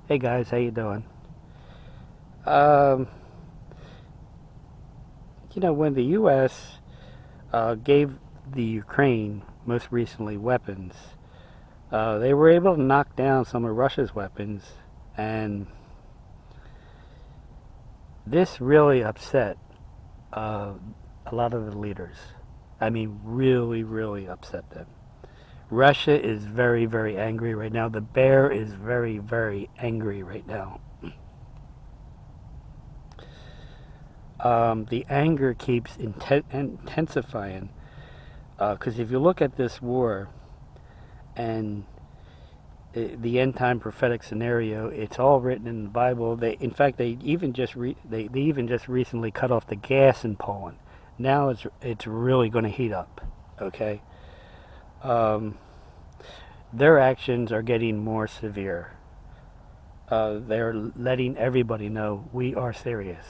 Hey guys, how you doing? Um, when the U.S. Gave the Ukraine, most recently, weapons, they were able to knock down some of Russia's weapons, and this really upset uh, a lot of the leaders. I mean, really, really upset them. Russia is very, very angry right now. The bear is very, very angry right now. The anger keeps intensifying because if you look at this war and the end time prophetic scenario, it's all written in the Bible. In fact, they even just recently cut off the gas in Poland. Now it's really going to heat up. Okay, um, their actions are getting more severe. They're letting everybody know we are serious.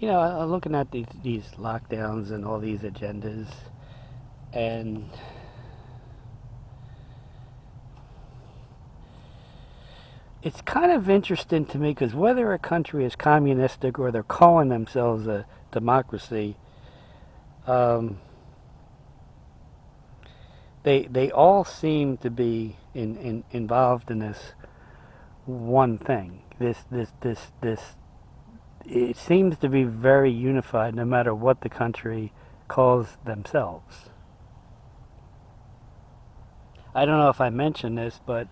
I'm looking at these lockdowns and all these agendas, and it's kind of interesting to me because whether a country is communistic or they're calling themselves a democracy, um, they all seem to be involved in this one thing. This. It seems to be very unified, no matter what the country calls themselves. I don't know if I mentioned this, but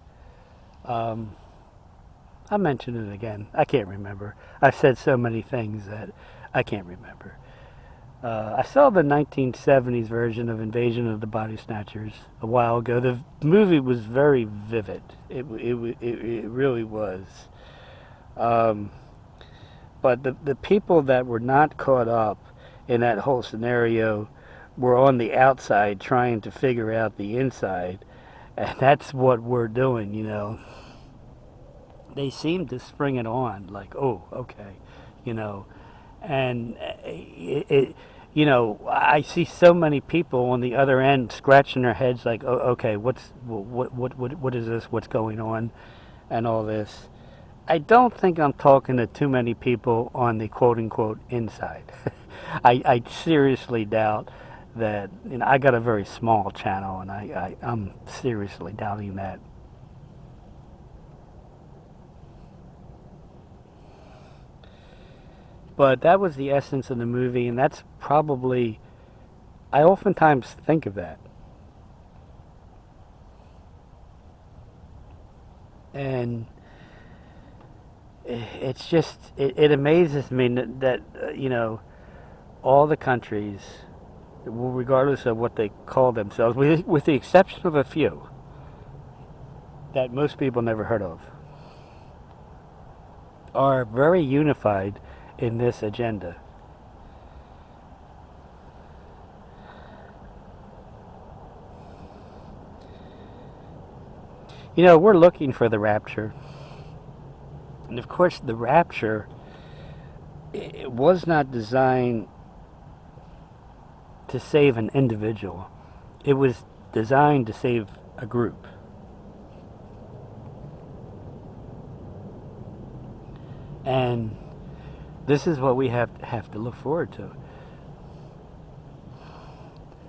um, I mentioned it again. I can't remember. I've said so many things that I can't remember. I saw the 1970s version of Invasion of the Body Snatchers a while ago. The movie was very vivid. It really was. Um, but the people that were not caught up in that whole scenario were on the outside trying to figure out the inside. And that's what we're doing. They seem to spring it on, like, oh, okay, you know. And I see so many people on the other end scratching their heads, like, oh, okay, what is this? What's going on, and all this. I don't think I'm talking to too many people on the quote unquote inside. I seriously doubt that. I got a very small channel, and I'm seriously doubting that. But that was the essence of the movie, and that's probably, I oftentimes think of that. And it amazes me that all the countries, regardless of what they call themselves, with the exception of a few that most people never heard of, are very unified in this agenda. We're looking for the rapture. And of course, the rapture, it was not designed to save an individual, it was designed to save a group. And this is what we have to look forward to.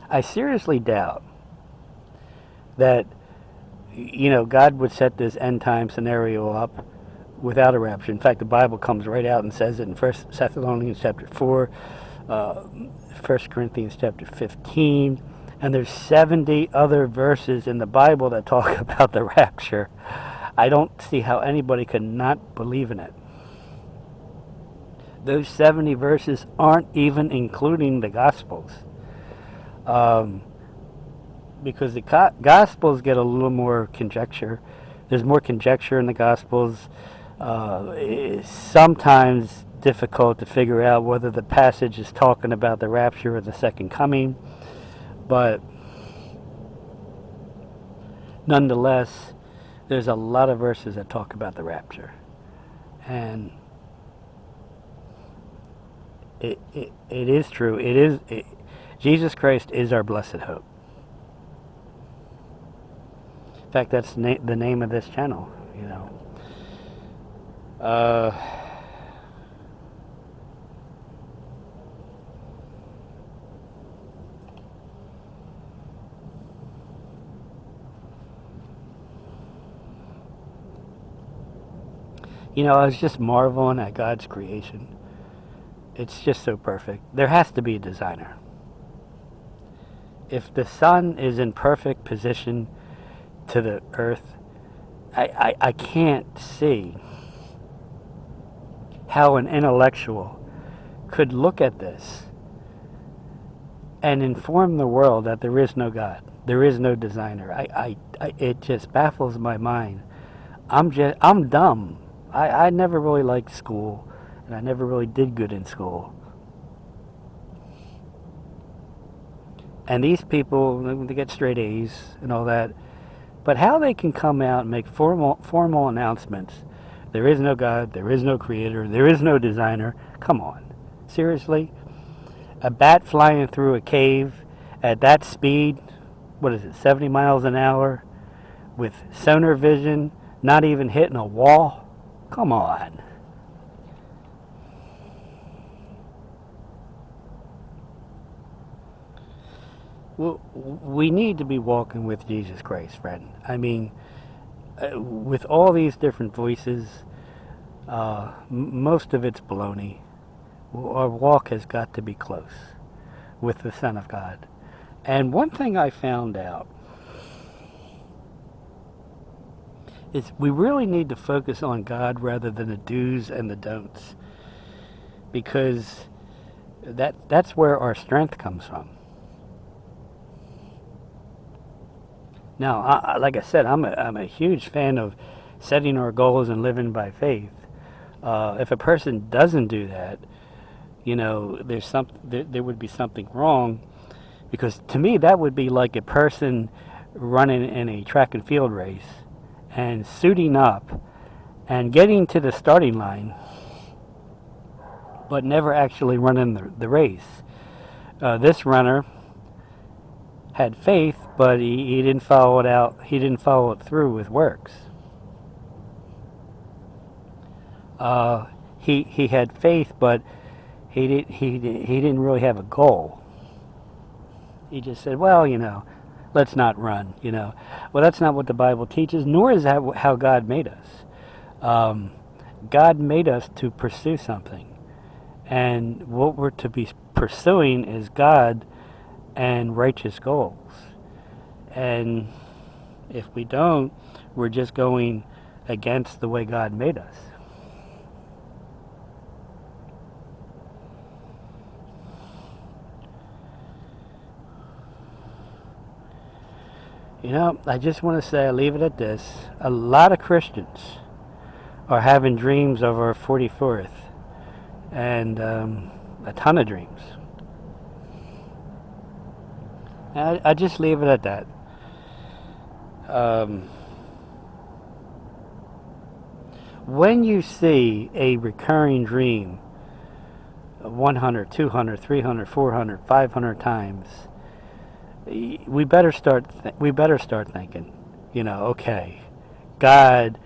I seriously doubt that God would set this end time scenario up without a rapture. In fact, the Bible comes right out and says it in First Thessalonians chapter 4, uh, 1 Corinthians chapter 15, and there's 70 other verses in the Bible that talk about the rapture. I don't see how anybody could not believe in it. Those 70 verses aren't even including the Gospels. Um, because the Gospels get a little more conjecture. There's more conjecture in the Gospels. It's sometimes difficult to figure out whether the passage is talking about the rapture or the second coming. But nonetheless, there's a lot of verses that talk about the rapture. And it is true. Jesus Christ is our blessed hope. In fact, that's the name of this channel, you know. You know, I was just marveling at God's creation. It's just so perfect. There has to be a designer. If the sun is in perfect position to the earth, I can't see how an intellectual could look at this and inform the world that there is no God, there is no designer. It just baffles my mind. I'm dumb. I never really liked school, and I never really did good in school. And these people, they get straight A's and all that. But how they can come out and make formal announcements, there is no God, there is no creator, there is no designer. Come on. Seriously? A bat flying through a cave at that speed, 70 miles an hour, with sonar vision, not even hitting a wall? Come on. Well, we need to be walking with Jesus Christ, friend. I mean, with all these different voices, most of it's baloney. Our walk has got to be close with the Son of God. And one thing I found out is we really need to focus on God rather than the do's and the don'ts, because that's where our strength comes from. Now, like I said, I'm a huge fan of setting our goals and living by faith. If a person doesn't do that, you know, there would be something wrong, because to me that would be like a person running in a track and field race and suiting up and getting to the starting line, but never actually running the race. This runner had faith, but he didn't follow it out. He didn't follow it through with works. He had faith, but he didn't really have a goal. He just said, well, you know, let's not run, you know. Well, that's not what the Bible teaches, nor is that how God made us. God made us to pursue something, and what we're to be pursuing is God and righteous goals. And if we don't, we're just going against the way God made us. You know, I just want to say, I leave it at this. A lot of Christians are having dreams of our 44th, and a ton of dreams. I just leave it at that. When you see a recurring dream 100, 200, 300, 400, 500 times, we better start thinking, you know, okay, God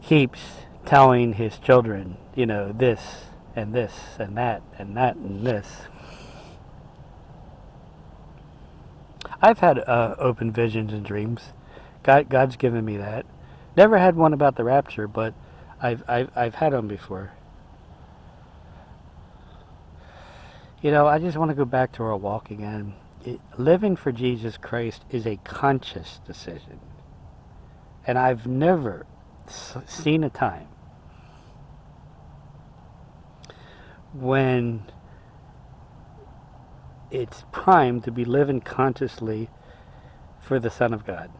keeps telling his children, you know, this and this and that and that and this. I've had open visions and dreams. God's given me that. Never had one about the rapture, but I've had them before. You know, I just want to go back to our walk again. Living for Jesus Christ is a conscious decision. And I've never seen a time when it's primed to be living consciously for the Son of God.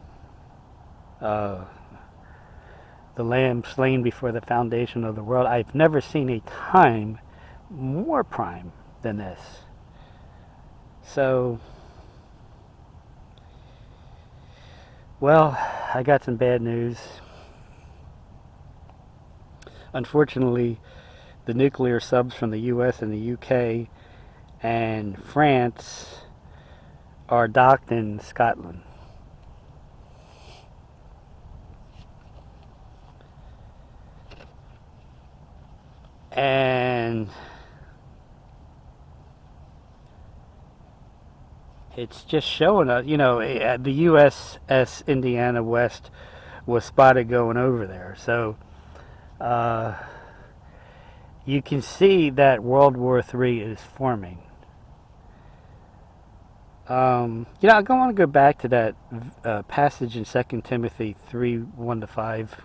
The Lamb slain before the foundation of the world. I've never seen a time more prime than this. So, well, I got some bad news. Unfortunately, the nuclear subs from the U.S. and the U.K. and France are docked in Scotland. And it's just showing us, the USS Indiana West was spotted going over there. So you can see that World War III is forming. I want to go back to that passage in 2 Timothy 3:1-5.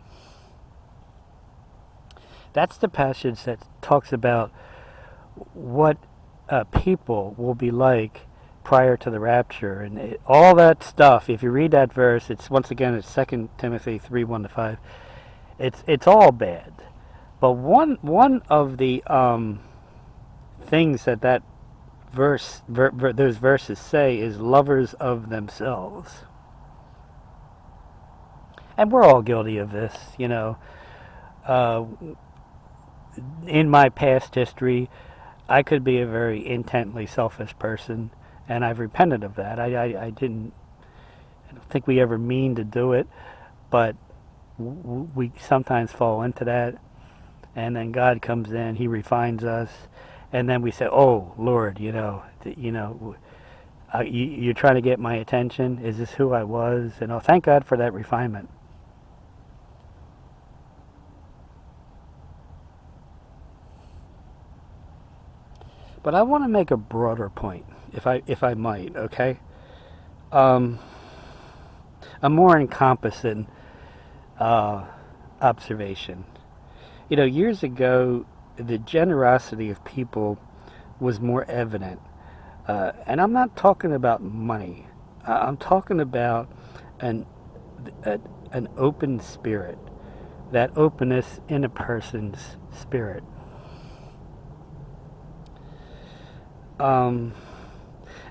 That's the passage that talks about what people will be like prior to the rapture, and all that stuff. If you read that verse, it's 2 Timothy 3:1-5. It's all bad, but one of the things that those verses say is lovers of themselves, and we're all guilty of this. In my past history, I could be a very intently selfish person, and I've repented of that. I don't think we ever mean to do it, but we sometimes fall into that, and then God comes in, He refines us, and then we say, "Oh Lord, you're trying to get my attention. Is this who I was?" And thank God for that refinement. But I want to make a broader point, if I might, okay? A more encompassing observation. Years ago, the generosity of people was more evident. And I'm not talking about money. I'm talking about an open spirit, that openness in a person's spirit.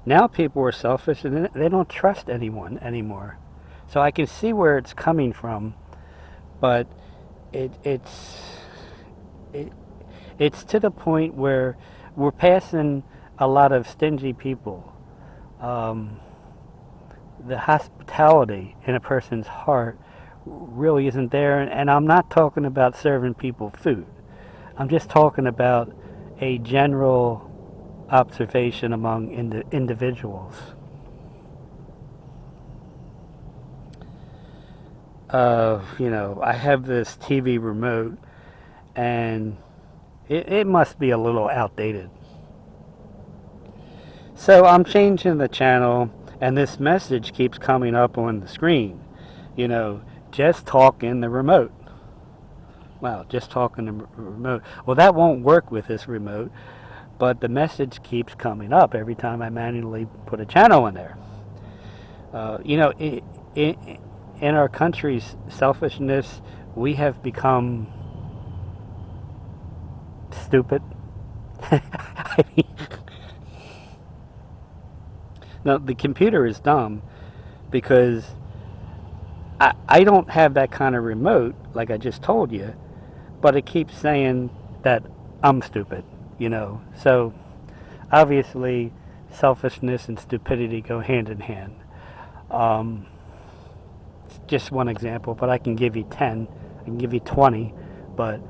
Now people are selfish and they don't trust anyone anymore. So I can see where it's coming from, but it's to the point where we're passing a lot of stingy people. The hospitality in a person's heart really isn't there, and I'm not talking about serving people food. I'm just talking about a general observation among individuals. I have this TV remote, and it must be a little outdated. So I'm changing the channel, and this message keeps coming up on the screen. Just talk in the remote. Wow, just talk in the remote. Well, that won't work with this remote, but the message keeps coming up every time I manually put a channel in there. In our country's selfishness, we have become stupid. I mean, now, the computer is dumb because I don't have that kind of remote, like I just told you, but it keeps saying that I'm stupid. So obviously selfishness and stupidity go hand in hand. It's just one example, but I can give you 10, I can give you 20, but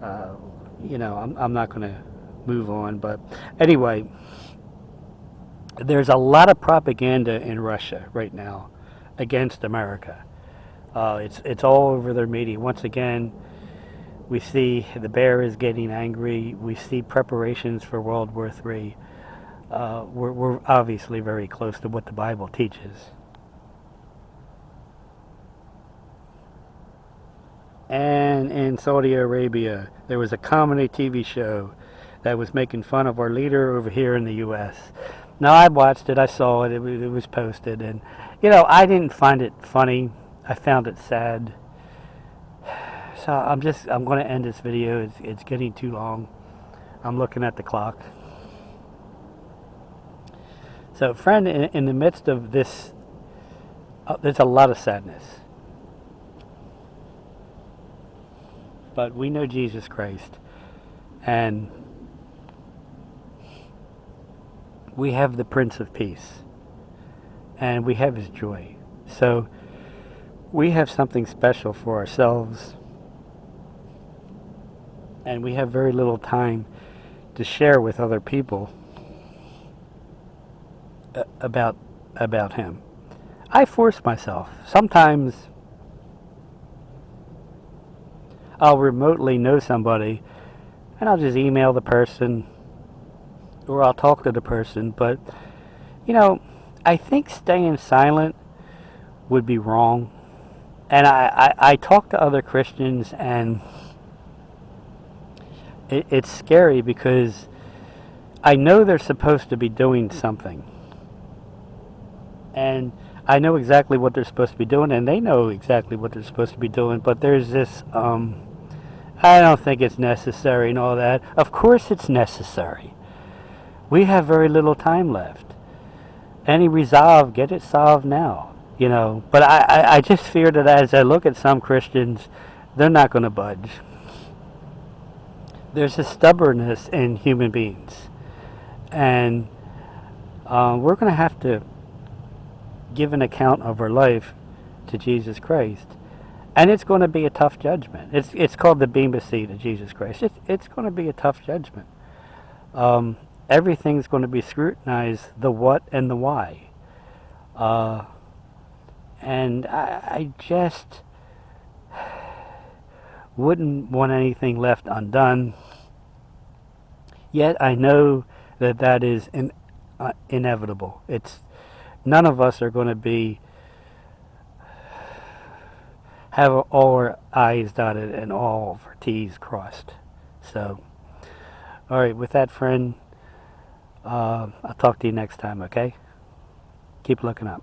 I'm not going to move on. But anyway, there's a lot of propaganda in Russia right now against America. It's all over their media. Once again, we see the bear is getting angry. We see preparations for World War III. We're obviously very close to what the Bible teaches. And in Saudi Arabia, there was a comedy TV show that was making fun of our leader over here in the U.S. Now, I watched it. I saw it. It was posted. And, I didn't find it funny. I found it sad. So I'm going to end this video. It's getting too long. I'm looking at the clock. So, friend, in the midst of this, there's a lot of sadness. But we know Jesus Christ. And we have the Prince of Peace, and we have his joy. So we have something special for ourselves, and we have very little time to share with other people about him. I force myself. Sometimes I'll remotely know somebody, and I'll just email the person, or I'll talk to the person. But, I think staying silent would be wrong. And I talk to other Christians, and it's scary because I know they're supposed to be doing something. And I know exactly what they're supposed to be doing, and they know exactly what they're supposed to be doing. But there's this, I don't think it's necessary and all that. Of course it's necessary. We have very little time left. Any resolve, get it solved now. But I just fear that as I look at some Christians, they're not going to budge. There's a stubbornness in human beings. And we're going to have to give an account of our life to Jesus Christ. And it's going to be a tough judgment. It's called the Bema Seat of Jesus Christ. It's going to be a tough judgment. Everything's going to be scrutinized, the what and the why. And I just wouldn't want anything left undone. Yet I know that is inevitable. None of us are going to have all our I's dotted and all of our T's crossed. So, all right, with that, friend, I'll talk to you next time, okay? Keep looking up.